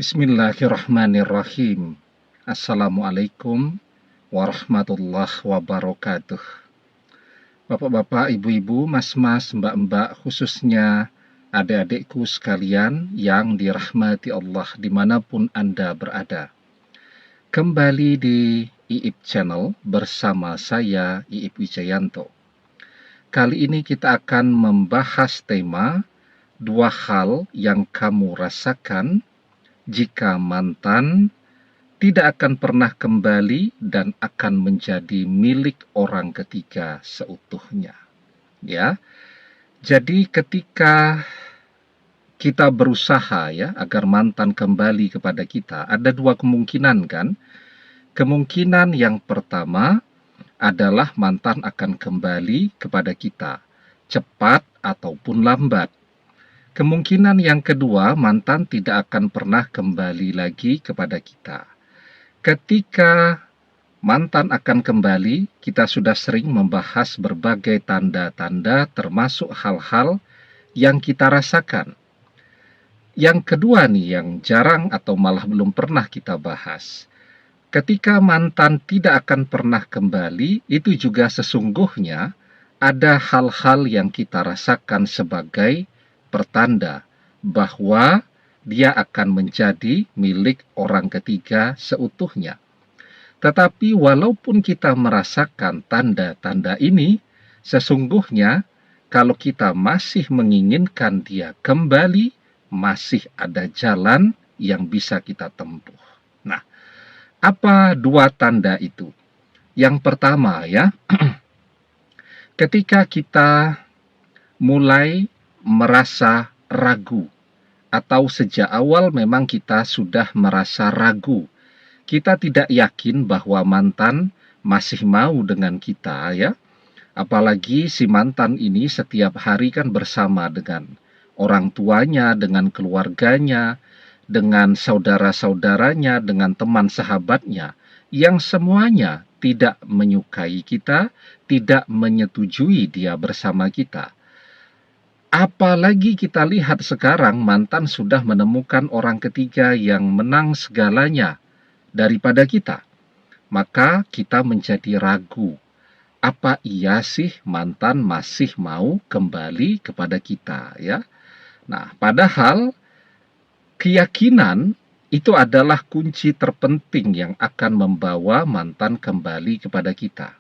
Bismillahirrahmanirrahim. Assalamualaikum warahmatullahi wabarakatuh. Bapak-bapak, ibu-ibu, mas-mas, mbak-mbak, khususnya adik-adikku sekalian yang dirahmati Allah dimanapun Anda berada. Kembali di IIP Channel bersama saya, IIP Wijayanto. Kali ini kita akan membahas tema 2 hal yang kamu rasakan jika mantan tidak akan pernah kembali dan akan menjadi milik orang ketiga seutuhnya. Ya. Jadi ketika kita berusaha agar mantan kembali kepada kita, ada 2 kemungkinan kan? Kemungkinan yang pertama adalah mantan akan kembali kepada kita, cepat ataupun lambat. Kemungkinan yang kedua, mantan tidak akan pernah kembali lagi kepada kita. Ketika mantan akan kembali, kita sudah sering membahas berbagai tanda-tanda termasuk hal-hal yang kita rasakan. Yang kedua nih, yang jarang atau malah belum pernah kita bahas. Ketika mantan tidak akan pernah kembali, itu juga sesungguhnya ada hal-hal yang kita rasakan sebagai pertanda bahwa dia akan menjadi milik orang ketiga seutuhnya. Tetapi walaupun kita merasakan tanda-tanda ini, sesungguhnya kalau kita masih menginginkan dia kembali, masih ada jalan yang bisa kita tempuh. Nah, apa 2 tanda itu? Yang pertama ketika kita mulai merasa ragu, atau sejak awal memang kita sudah merasa ragu. Kita tidak yakin bahwa mantan masih mau dengan kita Apalagi si mantan ini setiap hari kan bersama dengan orang tuanya, dengan keluarganya, dengan saudara-saudaranya, dengan teman sahabatnya, yang semuanya tidak menyukai kita, tidak menyetujui dia bersama kita. Apalagi kita lihat sekarang mantan sudah menemukan orang ketiga yang menang segalanya daripada kita. Maka kita menjadi ragu. Apa iya sih mantan masih mau kembali kepada kita Nah, padahal keyakinan itu adalah kunci terpenting yang akan membawa mantan kembali kepada kita.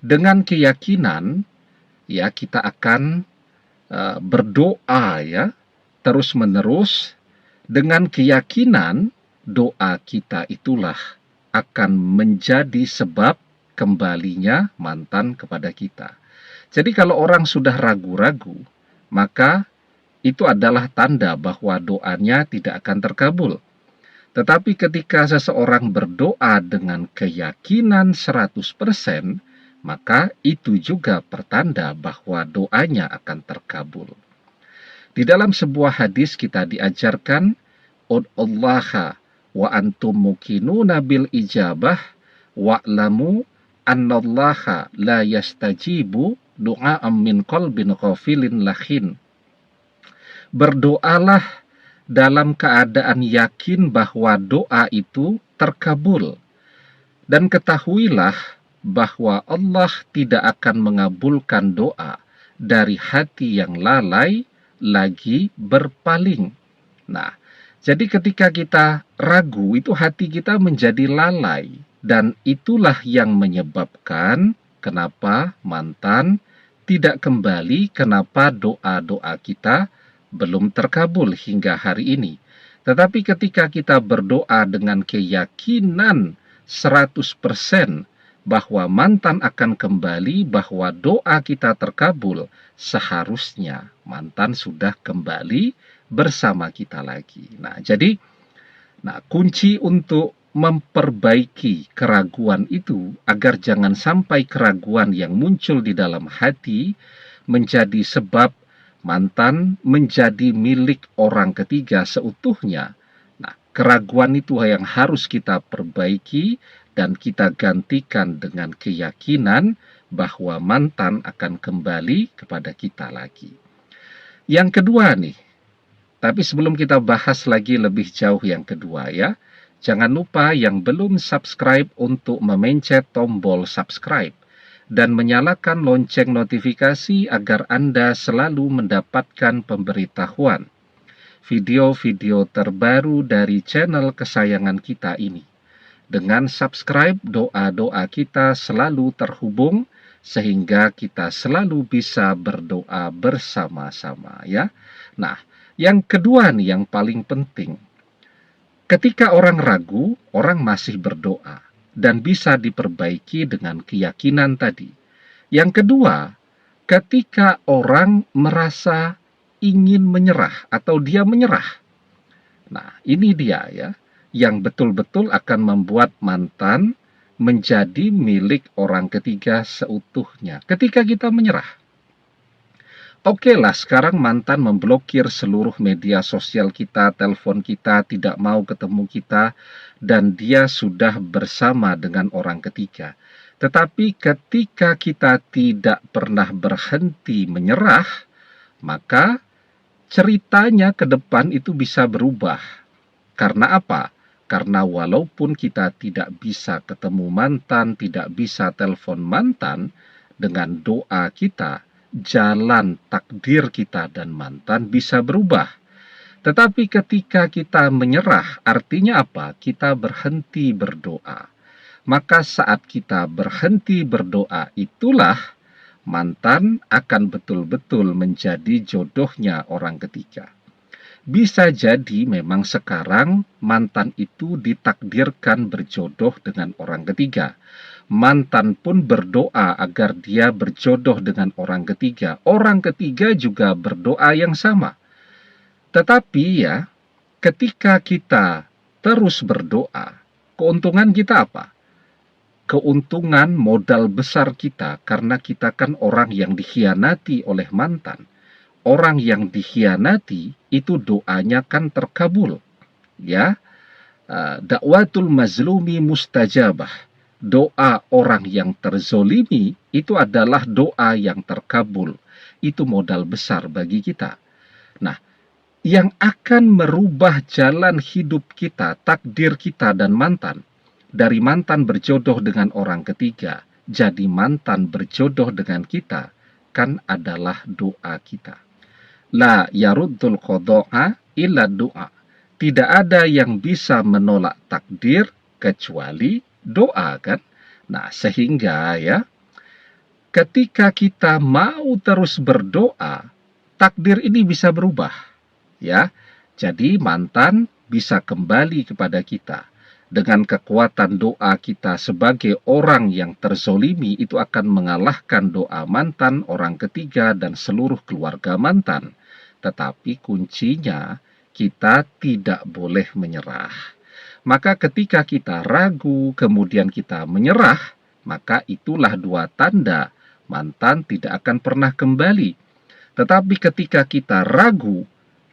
Dengan keyakinan kita akan berdoa terus-menerus dengan keyakinan doa kita itulah akan menjadi sebab kembalinya mantan kepada kita. Jadi kalau orang sudah ragu-ragu, maka itu adalah tanda bahwa doanya tidak akan terkabul. Tetapi ketika seseorang berdoa dengan keyakinan 100%, maka itu juga pertanda bahwa doanya akan terkabul. Di dalam sebuah hadis kita diajarkan, Ud'ullaha wa antum muqinuna bil ijabah wa'lamu annallaha la yastajibu du'a'am min qalbin ghafilin lahin. Berdoalah dalam keadaan yakin bahwa doa itu terkabul. Dan ketahuilah bahwa Allah tidak akan mengabulkan doa dari hati yang lalai lagi berpaling. Nah, jadi ketika kita ragu, itu hati kita menjadi lalai. Dan itulah yang menyebabkan kenapa mantan tidak kembali, kenapa doa-doa kita belum terkabul hingga hari ini. Tetapi ketika kita berdoa dengan keyakinan 100% bahwa mantan akan kembali, bahwa doa kita terkabul, seharusnya mantan sudah kembali bersama kita lagi. Nah, jadi kunci untuk memperbaiki keraguan itu agar jangan sampai keraguan yang muncul di dalam hati menjadi sebab mantan menjadi milik orang ketiga seutuhnya. Nah, keraguan itu yang harus kita perbaiki dan kita gantikan dengan keyakinan bahwa mantan akan kembali kepada kita lagi. Yang kedua nih, Tapi sebelum kita bahas lagi lebih jauh yang kedua ya, jangan lupa yang belum subscribe untuk memencet tombol subscribe dan menyalakan lonceng notifikasi agar Anda selalu mendapatkan pemberitahuan video-video terbaru dari channel kesayangan kita ini. Dengan subscribe, doa-doa kita selalu terhubung sehingga kita selalu bisa berdoa bersama-sama ya. Nah, yang kedua nih yang paling penting. Ketika orang ragu, orang masih berdoa dan bisa diperbaiki dengan keyakinan tadi. Yang kedua, ketika orang merasa ingin menyerah atau dia menyerah. Nah, ini dia ya, yang betul-betul akan membuat mantan menjadi milik orang ketiga seutuhnya. Ketika kita menyerah. Oke lah, sekarang mantan memblokir seluruh media sosial kita, telepon kita, tidak mau ketemu kita, dan dia sudah bersama dengan orang ketiga. Tetapi ketika kita tidak pernah berhenti menyerah, maka ceritanya ke depan itu bisa berubah. Karena apa? Karena walaupun kita tidak bisa ketemu mantan, tidak bisa telepon mantan, dengan doa kita, jalan takdir kita dan mantan bisa berubah. Tetapi ketika kita menyerah, artinya apa? Kita berhenti berdoa. Maka saat kita berhenti berdoa, itulah mantan akan betul-betul menjadi jodohnya orang ketiga. Bisa jadi memang sekarang mantan itu ditakdirkan berjodoh dengan orang ketiga. Mantan pun berdoa agar dia berjodoh dengan orang ketiga. Orang ketiga juga berdoa yang sama. Tetapi ya, ketika kita terus berdoa, keuntungan kita apa? Keuntungan modal besar kita karena kita kan orang yang dikhianati oleh mantan. Orang yang dikhianati itu doanya kan terkabul. Ya, dakwatul mazlumi mustajabah. Doa orang yang terzolimi itu adalah doa yang terkabul. Itu modal besar bagi kita. Nah, yang akan merubah jalan hidup kita, takdir kita dan mantan, dari mantan berjodoh dengan orang ketiga, jadi mantan berjodoh dengan kita, kan adalah doa kita. La yaruddul qada'a illa doa. Tidak ada yang bisa menolak takdir kecuali doa kan. Nah, sehingga ya, ketika kita mau terus berdoa, takdir ini bisa berubah. Ya, jadi mantan bisa kembali kepada kita. Dengan kekuatan doa kita sebagai orang yang terzolimi, itu akan mengalahkan doa mantan, orang ketiga, dan seluruh keluarga mantan. Tetapi kuncinya, kita tidak boleh menyerah. Maka ketika kita ragu, kemudian kita menyerah, maka itulah dua tanda mantan tidak akan pernah kembali. Tetapi ketika kita ragu,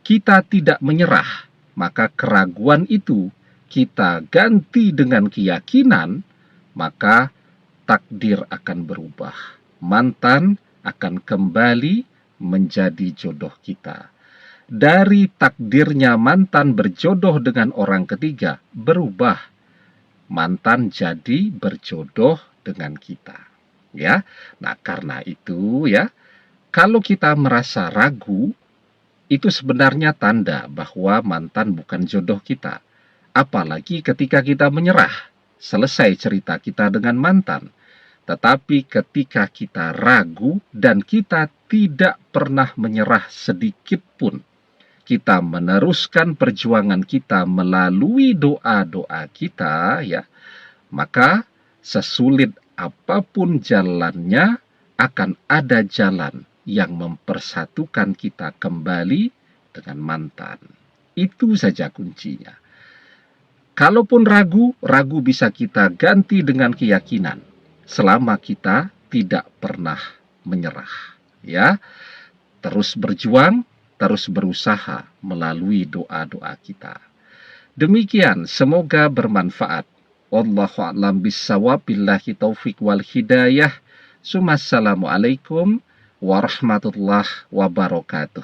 kita tidak menyerah, maka keraguan itu kita ganti dengan keyakinan, maka takdir akan berubah. Mantan akan kembali menjadi jodoh kita. Dari takdirnya mantan berjodoh dengan orang ketiga, berubah. Mantan jadi berjodoh dengan kita. Ya. Nah, karena itu ya, kalau kita merasa ragu, itu sebenarnya tanda bahwa mantan bukan jodoh kita. Apalagi ketika kita menyerah. Selesai cerita kita dengan mantan. Tetapi ketika kita ragu dan kita tidak pernah menyerah sedikit pun, kita meneruskan perjuangan kita melalui doa-doa kita, ya, maka sesulit apapun jalannya, akan ada jalan yang mempersatukan kita kembali dengan mantan. Itu saja kuncinya. Kalaupun ragu, ragu bisa kita ganti dengan keyakinan. Selama kita tidak pernah menyerah. Ya, terus berjuang, terus berusaha melalui doa-doa kita. Demikian, semoga bermanfaat. Wallahu a'lam bissawab, billahi taufik wal hidayah. Assalamualaikum warahmatullahi wabarakatuh.